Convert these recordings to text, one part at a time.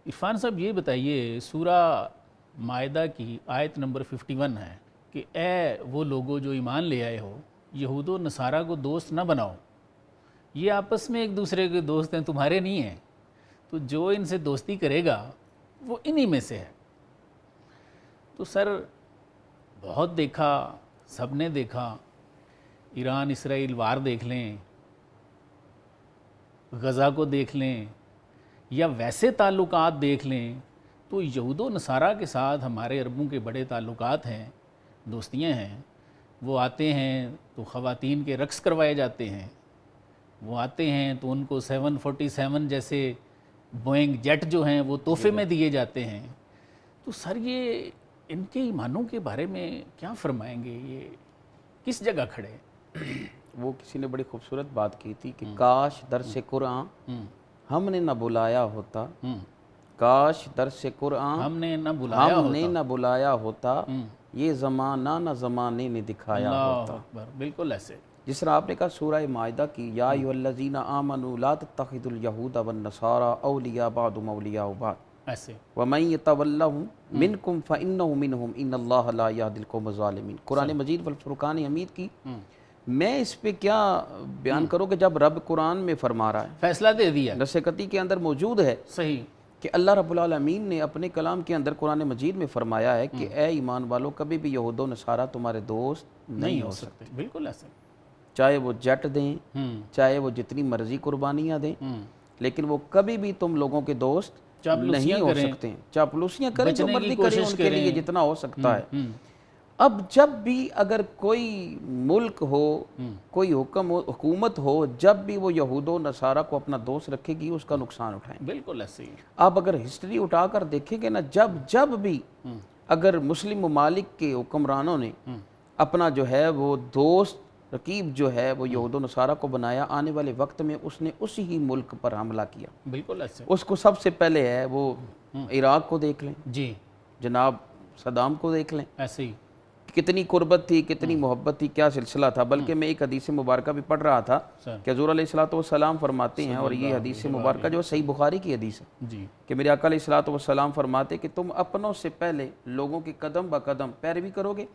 عرفان صاحب یہ بتائیے، سورہ مائدہ کی آیت نمبر 51 ہے کہ اے وہ لوگوں جو ایمان لے آئے ہو، یہود و نصارہ کو دوست نہ بناؤ، یہ آپس میں ایک دوسرے کے دوست ہیں، تمہارے نہیں ہیں، تو جو ان سے دوستی کرے گا وہ انہی میں سے ہے۔ تو سر بہت دیکھا، سب نے دیکھا، ایران اسرائیل وار دیکھ لیں، غزہ کو دیکھ لیں، یا ویسے تعلقات دیکھ لیں، تو یہود و نصارہ کے ساتھ ہمارے عربوں کے بڑے تعلقات ہیں، دوستیاں ہیں۔ وہ آتے ہیں تو خواتین کے رقص کروائے جاتے ہیں، وہ آتے ہیں تو ان کو 747 جیسے بوئنگ جیٹ جو ہیں وہ تحفے میں دیے جاتے ہیں۔ تو سر یہ ان کے ایمانوں کے بارے میں کیا فرمائیں گے؟ یہ کس جگہ کھڑے ہیں؟ وہ کسی نے بڑی خوبصورت بات کی تھی کہ کاش درس قرآن ہم نے نہ بلایا ہوتا، کاش درس قرآن ہم نے نہ بلایا ہوتا، یہ زمانہ نہ زمانے نے دکھایا ہوتا۔ اللہ اکبر، بالکل ایسے۔ جس طرح آپ نے کہا سورہ مائدہ کی یا ایھا الذین آمنوا لا تتخذوا اليہود والنصارى اولیاء بعضهم اولیاء بعض ایسے ومن يتولهم منکم فانہ منہم ان اللہ لا یہدی القوم الظالمین۔ قرآن مجید والفرقان حمید کی میں اس پہ کیا بیان کروں کہ جب رب قرآن میں فرما رہا ہے، فیصلہ دے دیا، نسختی کے اندر موجود ہے صحیح، کہ اللہ رب العالمین نے اپنے کلام کے اندر قرآن مجید میں فرمایا ہے کہ اے ایمان والو، کبھی بھی یہود و نصارہ تمہارے دوست نہیں ہو سکتے، بالکل ایسے، چاہے وہ جٹ دیں، چاہے وہ جتنی مرضی قربانیاں دیں، لیکن وہ کبھی بھی تم لوگوں کے دوست نہیں ہو سکتے ہیں۔ چاپلوسیاں کریں، جو مرضی کریں، ان کے لیے جتنا ہو سکتا ہے۔ اب جب بھی اگر کوئی ملک ہو، کوئی حکومت ہو، جب بھی وہ یہود و نصارہ کو اپنا دوست رکھے گی، اس کا نقصان اٹھائیں۔ بالکل ایسے ہی۔ آپ اگر ہسٹری اٹھا کر دیکھیں گے نا، جب بھی اگر مسلم ممالک کے حکمرانوں نے اپنا جو ہے وہ دوست رقیب جو ہے وہ یہود و نصارہ کو بنایا، آنے والے وقت میں اس نے اسی ہی ملک پر حملہ کیا۔ بالکل ایسے، اس کو سب سے پہلے ہے وہ عراق کو دیکھ لیں، جی، جناب صدام کو دیکھ لیں، ایسے ہی، کتنی قربت تھی، کتنی محبت تھی، کیا سلسلہ تھا۔ بلکہ میں ایک حدیث مبارکہ بھی پڑھ رہا تھا کہ حضور علیہ الصلوۃ والسلام فرماتے ہیں، اور یہ حدیث مبارکہ جو صحیح بخاری کی حدیث ہے، جی، کہ میرے آقا علیہ الصلوۃ والسلام فرماتے کہ تم اپنوں سے پہلے لوگوں کی قدم بہ قدم پیروی کرو گے،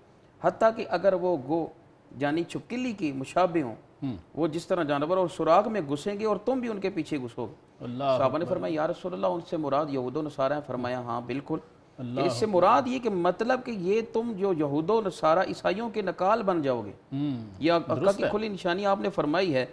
حتیٰ کہ اگر وہ یعنی چھپکلی کی مشابہ ہوں، وہ جس طرح جانور اور سراغ میں گھسیں گے اور تم بھی ان کے پیچھے گھسو گے۔ اللہ صحابہ نے فرمایا یا رسول اللہ، ان سے مراد یہود و نصارہ ہیں؟ فرمایا ہاں بالکل۔ کہ اس سے مراد یہ کہ مطلب کہ یہ تم جو یہود و نصارہ عیسائیوں کے نکال بن جاؤ گے، یہ آقا کی کھلی نشانی آپ نے فرمائی ہے،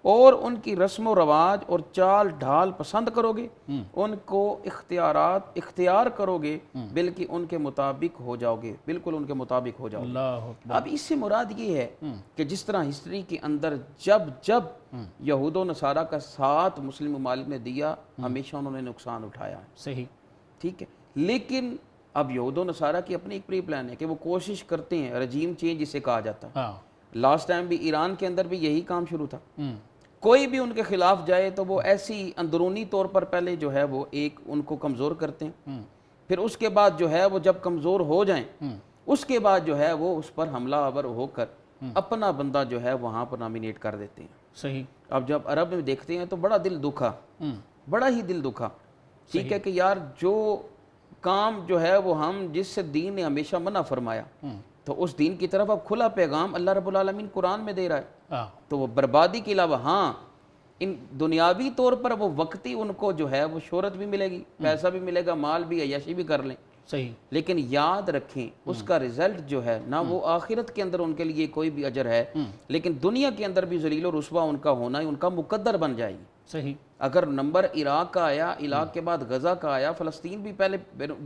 اور ان کی رسم و رواج اور چال ڈھال پسند کرو گے، ان کو اختیار کرو گے، بلکہ ان کے مطابق ہو جاؤ گے، بالکل ان کے مطابق ہو جاؤ گے۔ اللہ اکبر۔ اب اس سے مراد یہ ہے کہ جس طرح ہسٹری کے اندر جب یہود و نصارہ کا ساتھ مسلم ممالک نے دیا، ہمیشہ انہوں نے نقصان اٹھایا ہے، صحیح، ٹھیک ہے۔ لیکن اب یہود و نصارہ کی اپنی ایک پری پلان ہے کہ وہ کوشش کرتے ہیں، رجیم چینج جسے کہا جاتا ہے۔ لاسٹ ٹائم بھی ایران کے اندر بھی یہی کام شروع تھا، کوئی بھی ان کے خلاف جائے تو وہ ایسی اندرونی طور پر پہلے جو ہے وہ ایک ان کو کمزور کرتے ہیں، پھر اس کے بعد جو ہے وہ جب کمزور ہو جائیں، اس کے بعد جو ہے وہ اس پر حملہ آور ہو کر اپنا بندہ جو ہے وہاں پر نامینیٹ کر دیتے ہیں۔ صحیح۔ اب جب عرب میں دیکھتے ہیں تو بڑا دل دکھا، بڑا ہی دل دکھا، ٹھیک ہے، کہ یار جو کام جو ہے وہ ہم جس سے دین نے ہمیشہ منع فرمایا، تو اس دین کی طرف اب کھلا پیغام اللہ رب العالمین قرآن میں دے رہا ہے، تو وہ بربادی کے علاوہ ہاں ان دنیاوی طور پر وہ وقتی ان کو جو ہے وہ شہرت بھی ملے گی، پیسہ بھی ملے گا، مال بھی، عیاشی بھی کر لیں، صحیح، لیکن یاد رکھیں اس کا رزلٹ جو ہے نہ وہ آخرت کے اندر ان کے لیے کوئی بھی اجر ہے، لیکن دنیا کے اندر بھی ذلیل و رسوا ان کا ہونا ہی ان کا مقدر بن جائے گی۔ صحیح۔ اگر نمبر عراق کا آیا، عراق کے بعد غزہ کا آیا، فلسطین بھی پہلے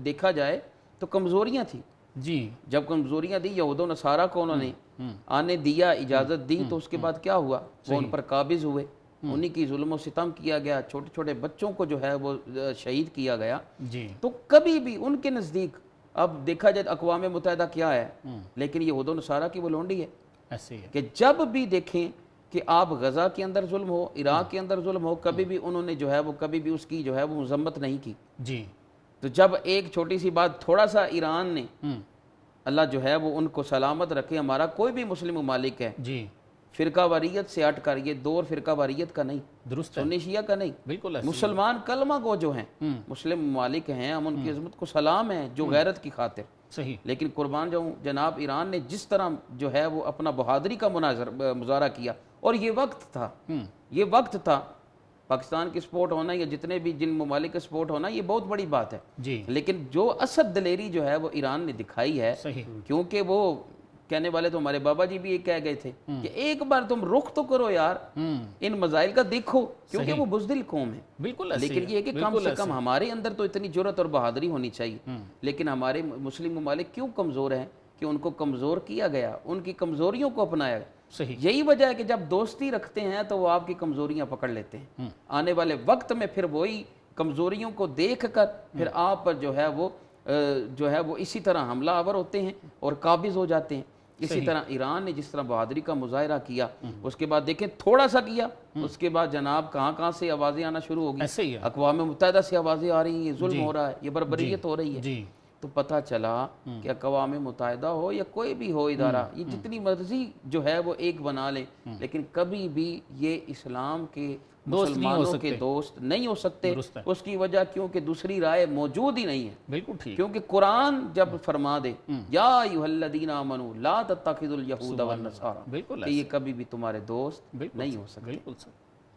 دیکھا جائے تو کمزوریاں تھیں، جی، جب کمزوریاں دی یہود و نصارہ کو انہوں نے آنے دیا، اجازت دی، تو اس کے بعد کیا ہوا، وہ ان پر قابض ہوئے، انہی کی ظلم و ستم کیا گیا، چھوٹے چھوٹے بچوں کو جو ہے وہ شہید کیا گیا۔ جی، تو کبھی بھی ان کے نزدیک، اب دیکھا جائے اقوام متحدہ کیا ہے، لیکن یہود و نصارہ کی وہ لونڈی ہے، ایسے ہی ہے، کہ جب بھی دیکھیں کہ آپ غزہ کے اندر ظلم ہو، عراق کے اندر ظلم ہو، کبھی بھی انہوں نے جو ہے وہ کبھی بھی اس کی جو ہے وہ مذمت نہیں کی۔ جی، تو جب ایک چھوٹی سی بات، تھوڑا سا ایران نے، اللہ جو ہے وہ ان کو سلامت رکھے، ہمارا کوئی بھی مسلم ممالک ہے، جی، فرقہ واریت سے ہٹ کر، یہ دور فرقہ واریت کا نہیں، درست ہے، سنی شیعہ کا نہیں، بالکل ایسے مسلمان کلمہ گو جو ہیں، مسلم ممالک ہیں، ہم ان کی عظمت کو سلام ہیں جو غیرت کی خاطر، صحیح، لیکن قربان جاؤں جناب ایران نے جس طرح جو ہے وہ اپنا بہادری کا مظاہرہ کیا، اور یہ وقت تھا، یہ وقت تھا، پاکستان کی سپورٹ ہونا یا جتنے بھی جن ممالک کا سپورٹ ہونا یہ بہت بڑی بات ہے، جی لیکن جو اصل دلیری جو ہے وہ ایران نے دکھائی ہے، صحیح، کیونکہ وہ کہنے والے تو ہمارے بابا جی بھی یہ کہہ گئے تھے کہ ایک بار تم رخ تو کرو یار ان مسائل کا، دیکھو، کیونکہ وہ بزدل قوم ہے، بالکل ایسے لیکن یہ ہے کہ کم سے کم ہمارے اندر تو اتنی جرأت اور بہادری ہونی چاہیے، لیکن ہمارے مسلم ممالک کیوں کمزور ہیں کہ ان کو کمزور کیا گیا، ان کی کمزوریوں کو اپنایا گیا، صحیح، یہی وجہ ہے کہ جب دوستی رکھتے ہیں تو وہ آپ کی کمزوریاں پکڑ لیتے ہیں، آنے والے وقت میں پھر وہی کمزوریوں کو دیکھ کر پھر آپ پر جو ہے وہ اسی طرح حملہ آور ہوتے ہیں اور قابض ہو جاتے ہیں۔ اسی طرح ایران نے جس طرح بہادری کا مظاہرہ کیا، اس کے بعد دیکھیں تھوڑا سا کیا، اس کے بعد جناب کہاں سے آوازیں آنا شروع ہو گئی، اقوام متحدہ سے آوازیں آ رہی ہیں، یہ ظلم ہو رہا ہے، یہ بربریت ہو رہی ہے، تو پتہ چلا کہ اقوام متحدہ ہو یا کوئی بھی ہو ادارہ، یہ جتنی مرضی جو ہے وہ ایک بنا لیں، لیکن کبھی بھی یہ اسلام کے مسلمانوں کے دوست نہیں ہو سکتے، اس کی وجہ کیونکہ دوسری رائے موجود ہی نہیں ہے، بالکل ٹھیک، کیونکہ قرآن جب فرما دے یا ایھا الذین آمنوا لا تتخذوا الیہود والنصارى، کہ یہ کبھی بھی تمہارے دوست نہیں ہو سکتے۔